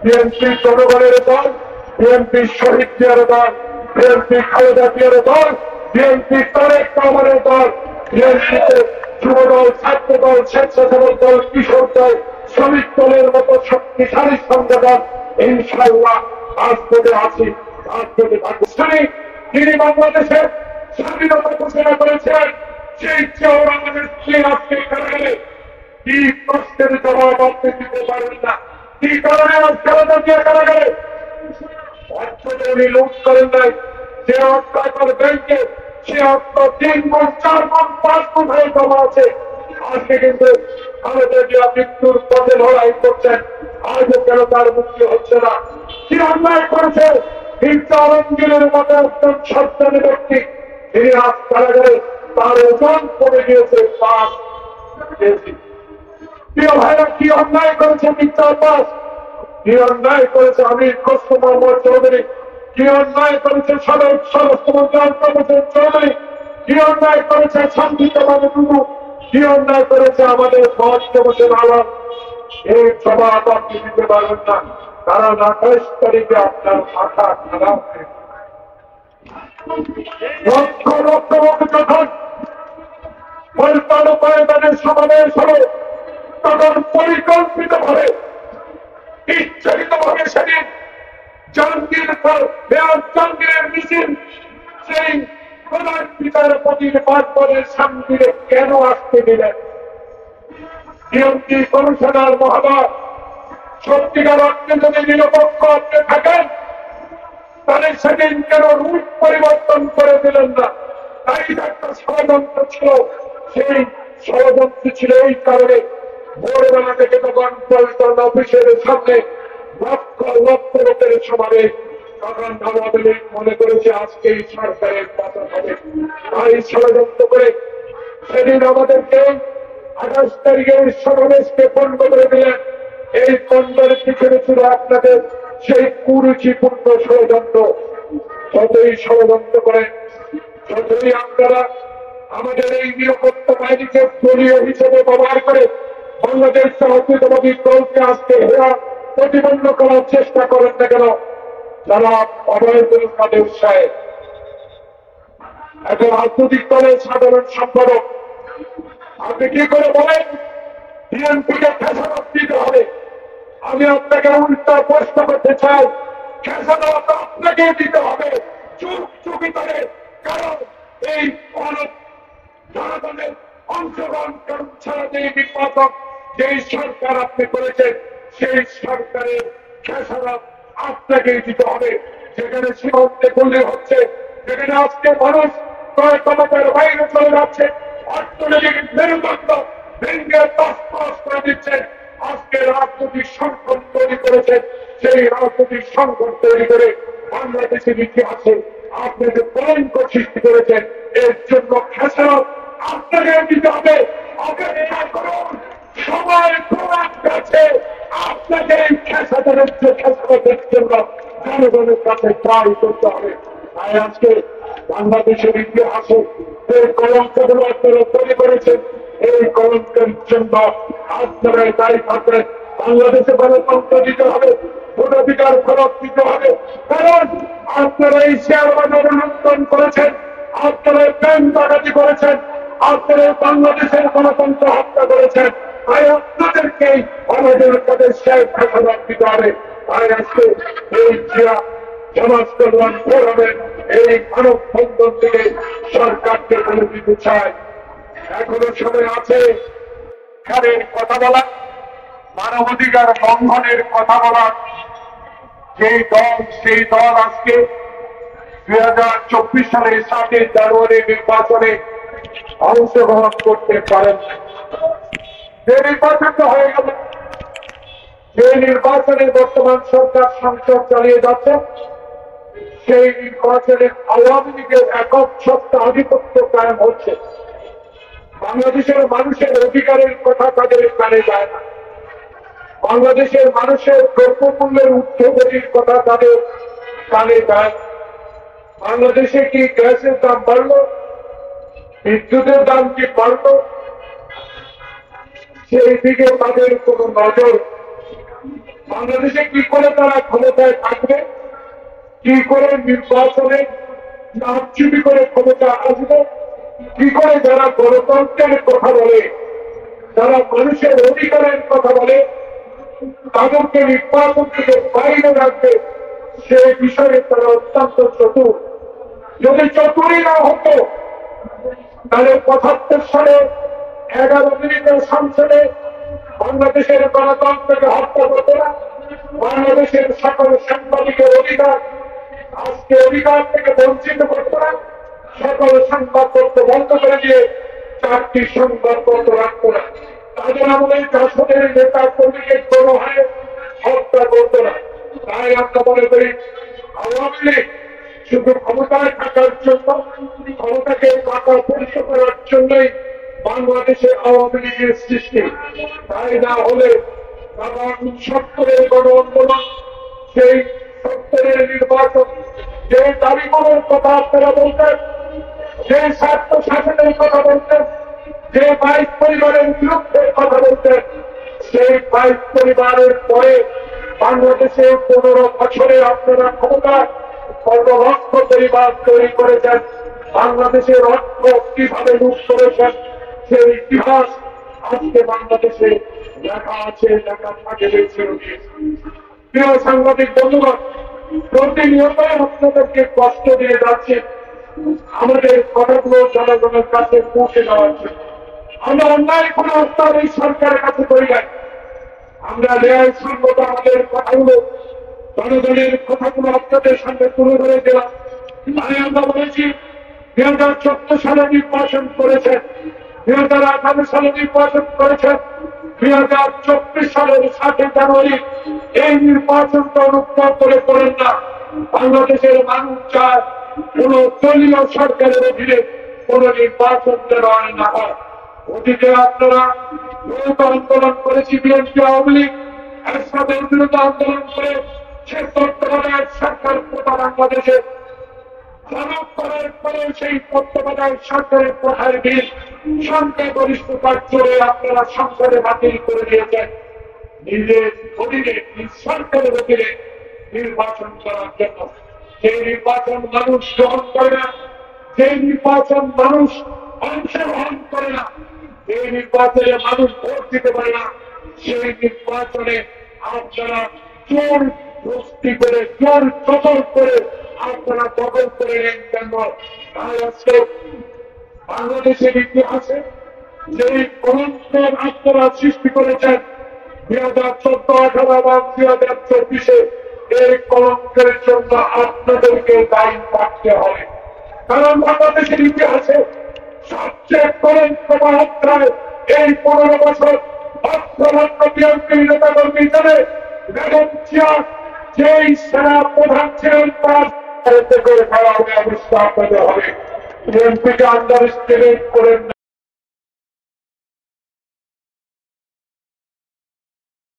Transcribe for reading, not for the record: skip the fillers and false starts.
BNP জনগণের দল, BNP শহীদ জিয়ার দল, বিএনপি খালেদা জিয়ার দল, বিএনপি তারেক রহমানের দল, বিএনপিতে যুব দল, ছাত্র দল, স্বেচ্ছাসেবক দল, কিশোর দল, শ্রমিক দলের মতো শক্তিশালী সংগঠন ইনশাআল্লাহ আজ থেকে আছি, আজ থেকে পাকিস্তানি তিনি বাংলাদেশের স্বাধীনতা ঘোষণা করেছেন। সেই চেহারা আমাদের আজকে কারাগারে কি প্রশ্নের জবাব আপনি দিতে পারেন না। কি কারণে আজ খালেদা জিয়া কারাগারে? অর্থ উনি লুট করেন নাই। যে অর্থ আপনার ব্যাংকে, সে অর্থ 3 গুণ 4 গুণ 5 গুণ হয়ে জমা আছে। আজকে কিন্তু খালেদা জিয়া মৃত্যুর পথে লড়াই করছেন, আজও কেন তার মুক্তি হচ্ছে না? কি অন্যায় করেছে কিন্তু আলমগীরের মতো একজন সন্তানের ব্যক্তি, তিনি আজ কারাগারে, তার ওজন কমে গিয়েছে 5 কেজি। প্রিয় ভাইরা, কি অন্যায় করেছে মির্জা আব্বাস, কি অন্যায় করেছে আমির খসরু মোহাম্মদ চৌধুরী, কি অন্যায় করেছে স্বরাষ্ট্রমন্ত্রী অন্তর হোসেন চৌধুরী, কি অন্যায় করেছে শান্তিতে টুকু, কি অন্যায় করেছে আমাদের ফজলে হোসেন আলম। এই জবাব আপনি দিতে পারবেন না, কারণ 28 তারিখে আপনার মাথা খারাপ হয়ে লক্ষ লক্ষ লোক যখন ময়দানের সমাবেশ হবে, তখন পরিকল্পিত ভাবে, ইচ্ছাকৃত ভাবে সেদিন জাহাঙ্গীরের মিছিল সেই প্রধান বিচারপতির বাসভবনের সামনে কেন আসতে দিলেন? বিএনপি কমিশনার মহোদয়, সত্যিকার অর্থে যদি নিরপেক্ষ অর্থে থাকেন, তাহলে সেদিন কেন রূপ পরিবর্তন করে দিলেন না? তাই একটা ষড়যন্ত্র ছিল, সেই ষড়যন্ত্র ছিল এই কারণে ভোরবেলা থেকে তখন পল্টন অফিসের সামনে লক্ষ লক্ষ লোকের সমাবেশ, তখন আওয়ামী লীগ মনে করেছে আজকে এই সরকারের পতন হবে। তাই ষড়যন্ত্র করে সেদিন আমাদেরকে 28 তারিখের সমাবেশকে বন্ধ করে দিলেন। এই বন্ধের পিছনে ছিল আপনাদের সেই কুরুচিপূর্ণ ষড়যন্ত্র। যতই ষড়যন্ত্র করেন, যতই আপনারা আমাদের এই নিরাপত্তা বাহিনীকে দলীয় হিসেবে ব্যবহার করে বাংলাদেশ জাতীয়তাবাদী দলকে আজকে হেরা প্রতিবন্ধ করার চেষ্টা করেন না কেন, যারা অবৈধ কাদের সাহেব একটা রাজনৈতিক দলের সাধারণ সম্পাদক, আপনি কি করে বলেন বিএনপিকে খেসারত দিতে হবে? আমি আপনাকে উল্টা প্রশ্ন করতে চাই, খেসারত আপনাকে দিতে হবে চুপ চুপি করে, কারণ এই জনগণের অংশগ্রহণ ছাড়া যে নির্বাচন যেই সরকার আপনি করেছেন, সেই সরকারের খেসারত আপনাকেই দিতে হবে। যেখানে সীমান্তে গুলি হচ্ছে, যেখানে আজকে মানুষ ক্রয় ক্ষমতার বাইরে চলে যাচ্ছে, অর্থনৈতিক মেরুদণ্ড ভেঙে তছনছ করে দিচ্ছেন, আজকে রাজনৈতিক সংকট তৈরি করেছেন। সেই রাজনৈতিক সংকট তৈরি করে বাংলাদেশের ইতিহাসে আপনি যে কলঙ্ক সৃষ্টি করেছেন, এর জন্য খেসারত আপনাকে দিতে হবে। অপেক্ষা করুন, সময় প্রমাণ কাছে আপনাকে এই খেসারতের জন্য জনগণের কাছে ট্রাই করতে হবে। তাই আজকে বাংলাদেশের ইতিহাসে যে কলঙ্কগুলো আপনারা তৈরি করেছেন, এই কলঙ্কের জন্য আপনারা দায়ী থাকবেন। বাংলাদেশে গণতন্ত্র দিতে হবে, ভোটাধিকার ফেরত দিতে হবে, কারণ আপনারা এই শেয়ার বাজার লুণ্ঠন করেছেন, আপনারা ব্যাংক ডাকাতি করেছেন, আপনারা বাংলাদেশের গণতন্ত্র হত্যা করেছেন। তাই আপনাদেরকেই আমাদের তাদের শেয়ার খেসারত দিতে হবে। তাই আজকে এই জিয়া সমাজ কল্যাণ ফোরামের এই মানববন্ধন থেকে সরকারকে বলে দিতে চায়, এখনো সময় আছে এখানের কথা বলা, মানবাধিকার লঙ্ঘনের কথা বলা। যেই দল, সেই দল আজকে 2024 সালের 7 জানুয়ারি নির্বাচনে অংশগ্রহণ করতে পারেন। যে নির্বাচনটা হয়ে গেল, যে নির্বাচনে বর্তমান সরকার সংসদ চালিয়ে যাচ্ছে, সেই নির্বাচনে আওয়ামী লীগের একক সত্তা আধিপত্য কায়েম হচ্ছে। বাংলাদেশের মানুষের অধিকারের কথা তাদের কানে যায় না, বাংলাদেশের মানুষের দ্রব্যমূল্যের ঊর্ধ্বগতির কথা তাদের কানে যায়। বাংলাদেশে কি গ্যাসের দাম বাড়লো, বিদ্যুতের দাম কি বাড়লো, সেই দিকে তাদের কোন নজর। বাংলাদেশে কি করে তারা ক্ষমতায় থাকবে, কি করে নির্বাচনে নামচুপি করে ক্ষমতা আসবে, কি করে যারা গণতন্ত্রের কথা বলে, যারা মানুষের অধিকারের কথা বলে, তাদেরকে নির্বাচন থেকে বাইরে রাখবে, সে বিষয়ে তারা অত্যন্ত চতুর। যদি চতুরই না হতো তাহলে ৭৫ সালে 11 মিনিটের সংসদে বাংলাদেশের গণতন্ত্রকে হত্যা করতো না, বাংলাদেশের সকল সাংবাদিকের অধিকার আজকে অধিকার থেকে বঞ্চিত করতো না, সকল সংবাদপত্র বন্ধ করে দিয়ে 4টি সংবাদপত্র রাখতো না, তাদের আমাদের শাসনের নেতা কর্মীকে কোনো হারে হত্যা করতো না। তাই আমরা মনে করি আওয়ামী লীগ শুধু ক্ষমতায় থাকার জন্য, ক্ষমতাকে টাকা পরিশোধ করার জন্যই বাংলাদেশে আওয়ামী লীগের সৃষ্টি। তাই না হলে ৭০-এর গণ আন্দোলন, সেই ৭০-এর নির্বাচন, যে দাবি করার কথা আপনারা বলতেন, যে স্বার্থ শাসনের কথা বলতেন, যে 22 পরিবারের বিরুদ্ধে কথা বলতেন, সেই 22 পরিবারের পরে বাংলাদেশে 15 বছরে আপনারা ক্ষমতা কত লক্ষ পরিবার তৈরি করেছেন, বাংলাদেশের অর্থ কিভাবে লুট করেছেন, সেই ইতিহাস আজকে বাংলাদেশে লেখা আছে, লেখা থাকবে। প্রিয় সাংবাদিক বন্ধুগণ, প্রতিনিয়ত আপনাদেরকে কষ্ট দিয়ে যাচ্ছে আমাদের কথাগুলো জনগণের কাছে পৌঁছে দেওয়ার জন্য। আমরা অন্যায় কোনো অত্যাচার এই সরকারের কাছে করি নাই, আমরা ন্যায় সঙ্গত আমাদের কথাগুলো, জনগণের কথাগুলো আপনাদের সামনে তুলে ধরে দিলাম। তাই আমরা বলেছি 2014 সালে নির্বাচন করেছেন, 2018 সালে নির্বাচন করেছেন, 2024 সালের 7 জানুয়ারি এই নির্বাচনটা অনুপ্রাণ করে করেন না। বাংলাদেশের মানুষ চায় কোন দলীয় সরকারের অধীনে কোন নির্বাচন যেন না হয়। অতীতে আপনারা বিরোধী আন্দোলন করেছি, বিএনপি আওয়ামী লীগ একসাথে বিরোধী আন্দোলন করে সে তত্ত্বাবধায়ক সরকার গোটা বাংলাদেশে জনক করার পরে সেই তত্ত্বাবধায়ক সরকারের প্রধান বিল সংখ্যাগরিষ্ঠতার জোরে আপনারা সংসদে বাতিল করে দিয়েছেন নিজের অধীনে, সরকারের অধীনে নির্বাচন করার জন্য। সেই নির্বাচন মানুষ গ্রহণ করে না, যে নির্বাচন মানুষ অংশগ্রহণ করে না, যে নির্বাচনে মানুষ ভোট দিতে পারে না, সেই নির্বাচনে আপনারা জোর বস্তি করে, জোর দখল করে আপনারা দখল করে নেন কেন? তাই আজকে বাংলাদেশের ইতিহাসে যেই কলঙ্কের আপনারা সৃষ্টি করেছেন 2014-18 এবং 2024-এ, এই কলঙ্কের জন্য আপনাদেরকে দায়ী থাকতে হবে। কারণ বাংলাদেশের ইতিহাসে সবচেয়ে কলঙ্কময় হত্যায় এই 15 বছর অর্থমন্ত্র বিএনপি নেতা কর্মী হিসেবে বেগম জিয়া যেই সেনা প্রধান ছিলেন তার করে ফেলার ব্যবস্থা আপনাদের হবে। বিএনপিকে আন্ডার এস্টিমেট করেন।